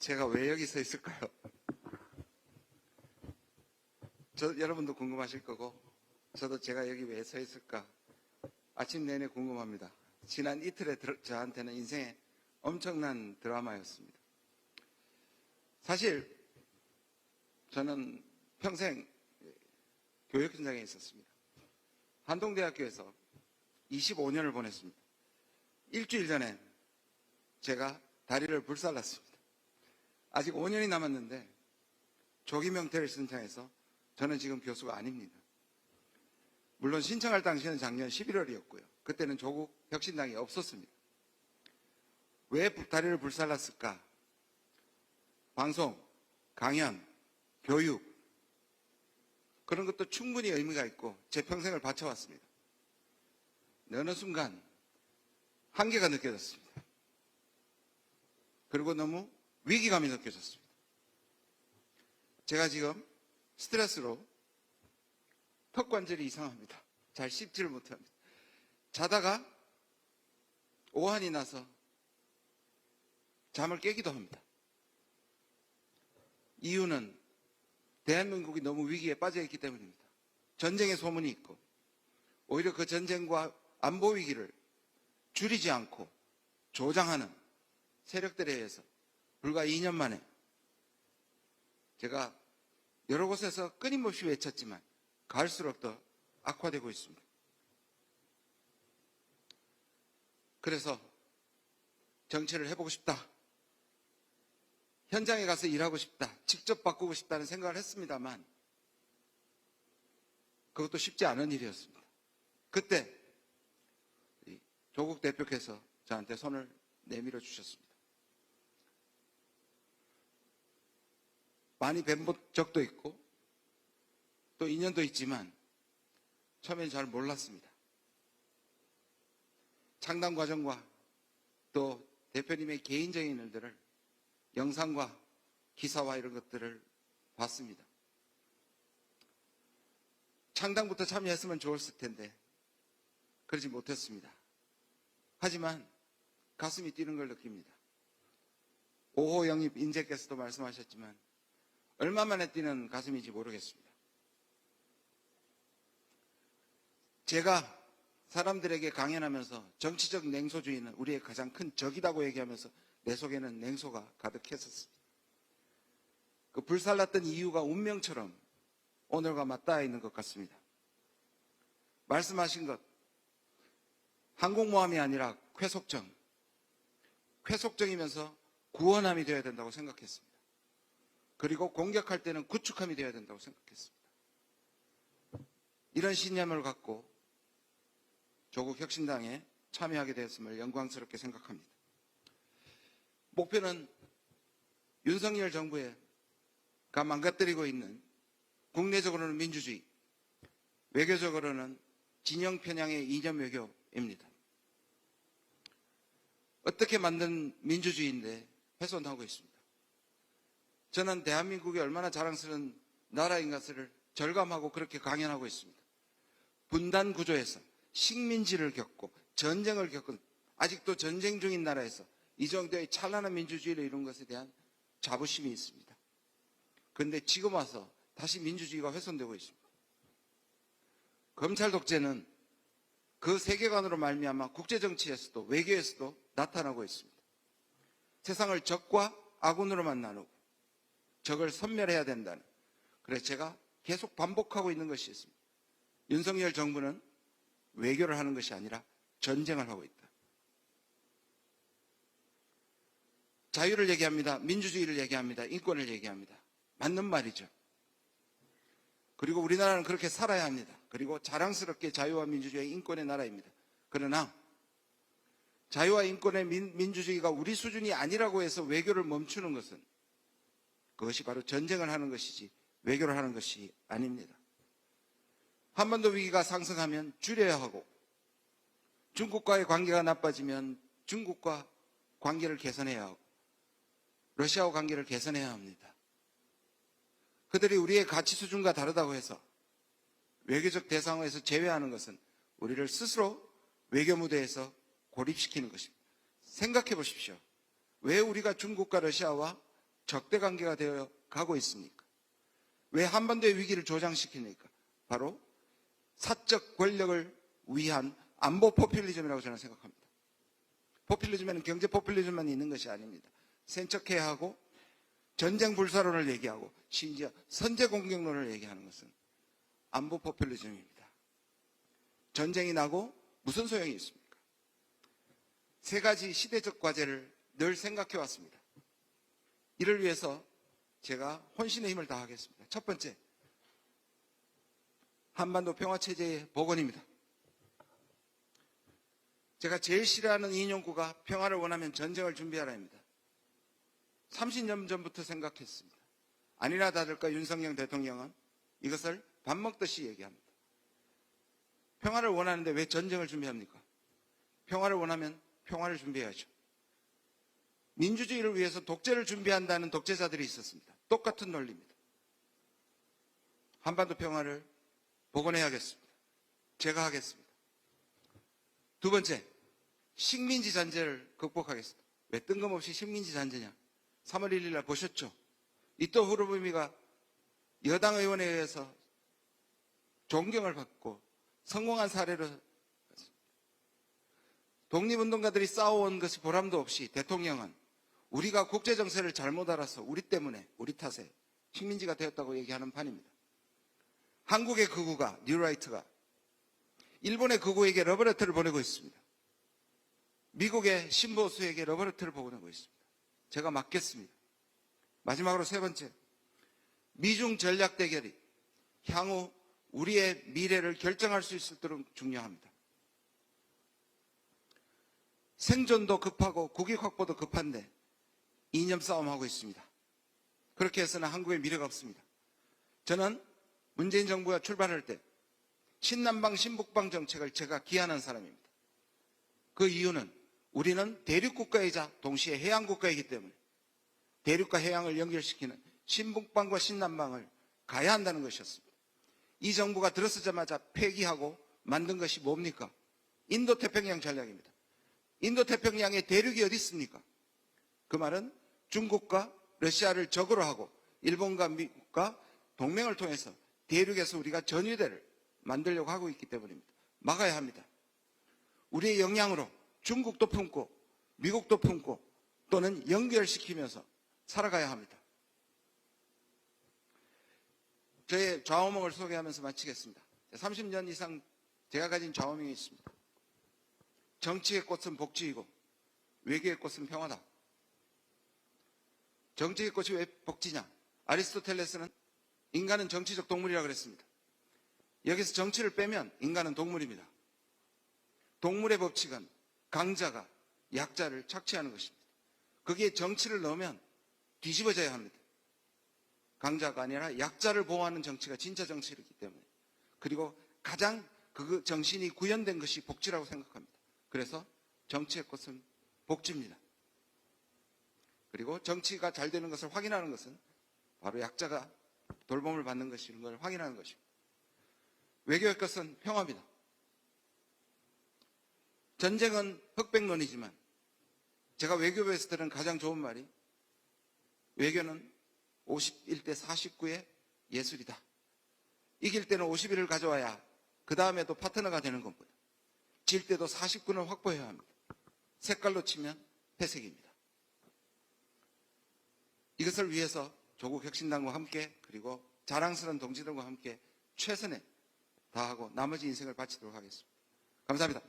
제가 왜 여기 서 있을까요? 여러분도 궁금하실 거고, 저도 제가 여기 왜 서 있을까? 아침 내내 궁금합니다. 지난 이틀에 저한테는 인생의 엄청난 드라마였습니다. 사실 저는 평생 교육 현장에 있었습니다. 한동대학교에서 25년을 보냈습니다. 일주일 전에 제가 다리를 불살랐습니다. 아직 5년이 남았는데 조기 명퇴를 신청해서 저는 지금 교수가 아닙니다. 물론 신청할 당시는 작년 11월이었고요. 그때는 조국 혁신당이 없었습니다. 왜 다리를 불살랐을까? 방송, 강연, 교육 그런 것도 충분히 의미가 있고 제 평생을 바쳐왔습니다. 어느 순간 한계가 느껴졌습니다. 그리고 너무 위기감이 느껴졌습니다. 제가 지금 스트레스로 턱 관절이 이상합니다. 잘 씹지를 못합니다. 자다가 오한이 나서 잠을 깨기도 합니다. 이유는 대한민국이 너무 위기에 빠져있기 때문입니다. 전쟁의 소문이 있고 오히려 그 전쟁과 안보 위기를 줄이지 않고 조장하는 세력들에 의해서 불과 2년 만에 제가 여러 곳에서 끊임없이 외쳤지만 갈수록 더 악화되고 있습니다. 그래서 정치를 해보고 싶다. 현장에 가서 일하고 싶다. 직접 바꾸고 싶다는 생각을 했습니다만 그것도 쉽지 않은 일이었습니다. 그때 조국 대표께서 저한테 손을 내밀어 주셨습니다. 많이 뵌 적도 있고 또 인연도 있지만 처음엔 잘 몰랐습니다. 창당 과정과 또 대표님의 개인적인 일들을 영상과 기사와 이런 것들을 봤습니다. 창당부터 참여했으면 좋았을 텐데 그러지 못했습니다. 하지만 가슴이 뛰는 걸 느낍니다. 5호 영입 인재께서도 말씀하셨지만 얼마 만에 뛰는 가슴인지 모르겠습니다. 제가 사람들에게 강연하면서 정치적 냉소주의는 우리의 가장 큰 적이라고 얘기하면서 내 속에는 냉소가 가득했었습니다. 그 불살랐던 이유가 운명처럼 오늘과 맞닿아 있는 것 같습니다. 말씀하신 것, 항공모함이 아니라 쾌속정, 쾌속정이면서 구원함이 되어야 된다고 생각했습니다. 그리고 공격할 때는 구축함이 되어야 된다고 생각했습니다. 이런 신념을 갖고 조국 혁신당에 참여하게 되었음을 영광스럽게 생각합니다. 목표는 윤석열 정부가 망가뜨리고 있는 국내적으로는 민주주의, 외교적으로는 진영 편향의 이념 외교입니다. 어떻게 만든 민주주의인데 훼손하고 있습니다. 저는 대한민국이 얼마나 자랑스러운 나라인 것을 절감하고 그렇게 강연하고 있습니다. 분단 구조에서 식민지를 겪고 전쟁을 겪은 아직도 전쟁 중인 나라에서 이 정도의 찬란한 민주주의를 이룬 것에 대한 자부심이 있습니다. 그런데 지금 와서 다시 민주주의가 훼손되고 있습니다. 검찰 독재는 그 세계관으로 말미암아 국제정치에서도 외교에서도 나타나고 있습니다. 세상을 적과 아군으로만 나누고 적을 섬멸해야 된다는, 그래서 제가 계속 반복하고 있는 것이 있습니다. 윤석열 정부는 외교를 하는 것이 아니라 전쟁을 하고 있다. 자유를 얘기합니다. 민주주의를 얘기합니다. 인권을 얘기합니다. 맞는 말이죠. 그리고 우리나라는 그렇게 살아야 합니다. 그리고 자랑스럽게 자유와 민주주의의 인권의 나라입니다. 그러나 자유와 인권의 민주주의가 우리 수준이 아니라고 해서 외교를 멈추는 것은 그것이 바로 전쟁을 하는 것이지 외교를 하는 것이 아닙니다. 한반도 위기가 상승하면 줄여야 하고 중국과의 관계가 나빠지면 중국과 관계를 개선해야 하고 러시아와 관계를 개선해야 합니다. 그들이 우리의 가치 수준과 다르다고 해서 외교적 대상에서 제외하는 것은 우리를 스스로 외교 무대에서 고립시키는 것입니다. 생각해 보십시오. 왜 우리가 중국과 러시아와 적대 관계가 되어 가고 있습니까? 왜 한반도의 위기를 조장시키니까? 바로 사적 권력을 위한 안보 포퓰리즘이라고 저는 생각합니다. 포퓰리즘에는 경제 포퓰리즘만 있는 것이 아닙니다. 센척해야 하고 전쟁 불사론을 얘기하고 심지어 선제 공격론을 얘기하는 것은 안보 포퓰리즘입니다. 전쟁이 나고 무슨 소용이 있습니까? 세 가지 시대적 과제를 늘 생각해 왔습니다. 이를 위해서 제가 혼신의 힘을 다하겠습니다. 첫 번째, 한반도 평화체제의 복원입니다. 제가 제일 싫어하는 인용구가 평화를 원하면 전쟁을 준비하라입니다. 30년 전부터 생각했습니다. 아니나 다를까 윤석열 대통령은 이것을 밥 먹듯이 얘기합니다. 평화를 원하는데 왜 전쟁을 준비합니까? 평화를 원하면 평화를 준비해야죠. 민주주의를 위해서 독재를 준비한다는 독재자들이 있었습니다. 똑같은 논리입니다. 한반도 평화를 복원해야겠습니다. 제가 하겠습니다. 두 번째, 식민지 잔재를 극복하겠습니다. 왜 뜬금없이 식민지 잔재냐? 3월 1일 날 보셨죠? 이토 후르부미가 여당 의원에 의해서 존경을 받고 성공한 사례로 독립운동가들이 싸워온 것이 보람도 없이 대통령은 우리가 국제정세를 잘못 알아서 우리 때문에 우리 탓에 식민지가 되었다고 얘기하는 판입니다. 한국의 극우가 뉴라이트가 일본의 극우에게 러브레터를 보내고 있습니다. 미국의 신보수에게 러브레터를 보내고 있습니다. 제가 맡겠습니다. 마지막으로 세 번째, 미중 전략 대결이 향후 우리의 미래를 결정할 수 있도록 중요합니다. 생존도 급하고 국익 확보도 급한데 이념 싸움하고 있습니다. 그렇게 해서는 한국의 미래가 없습니다. 저는 문재인 정부가 출발할 때 신남방 신북방 정책을 제가 기한한 사람입니다. 그 이유는 우리는 대륙국가이자 동시에 해양국가이기 때문에 대륙과 해양을 연결시키는 신북방과 신남방을 가야 한다는 것이었습니다. 이 정부가 들어서자마자 폐기하고 만든 것이 뭡니까? 인도태평양 전략입니다. 인도태평양에 대륙이 어디 있습니까? 그 말은 중국과 러시아를 적으로 하고 일본과 미국과 동맹을 통해서 대륙에서 우리가 전위대를 만들려고 하고 있기 때문입니다. 막아야 합니다. 우리의 역량으로 중국도 품고 미국도 품고 또는 연결시키면서 살아가야 합니다. 저의 좌우명을 소개하면서 마치겠습니다. 30년 이상 제가 가진 좌우명이 있습니다. 정치의 꽃은 복지이고 외교의 꽃은 평화다. 정치의 꽃이 왜 복지냐? 아리스토텔레스는 인간은 정치적 동물이라고 그랬습니다. 여기서 정치를 빼면 인간은 동물입니다. 동물의 법칙은 강자가 약자를 착취하는 것입니다. 거기에 정치를 넣으면 뒤집어져야 합니다. 강자가 아니라 약자를 보호하는 정치가 진짜 정치이기 때문에. 그리고 가장 그 정신이 구현된 것이 복지라고 생각합니다. 그래서 정치의 꽃은 복지입니다. 그리고 정치가 잘 되는 것을 확인하는 것은 바로 약자가 돌봄을 받는 것인 걸 확인하는 것입니다. 외교의 것은 평화입니다. 전쟁은 흑백론이지만 제가 외교부에서 들은 가장 좋은 말이 외교는 51대 49의 예술이다. 이길 때는 51을 가져와야 그 다음에도 파트너가 되는 겁니다. 질 때도 49는 확보해야 합니다. 색깔로 치면 회색입니다. 이것을 위해서 조국 혁신당과 함께 그리고 자랑스러운 동지들과 함께 최선에 다하고 나머지 인생을 바치도록 하겠습니다. 감사합니다.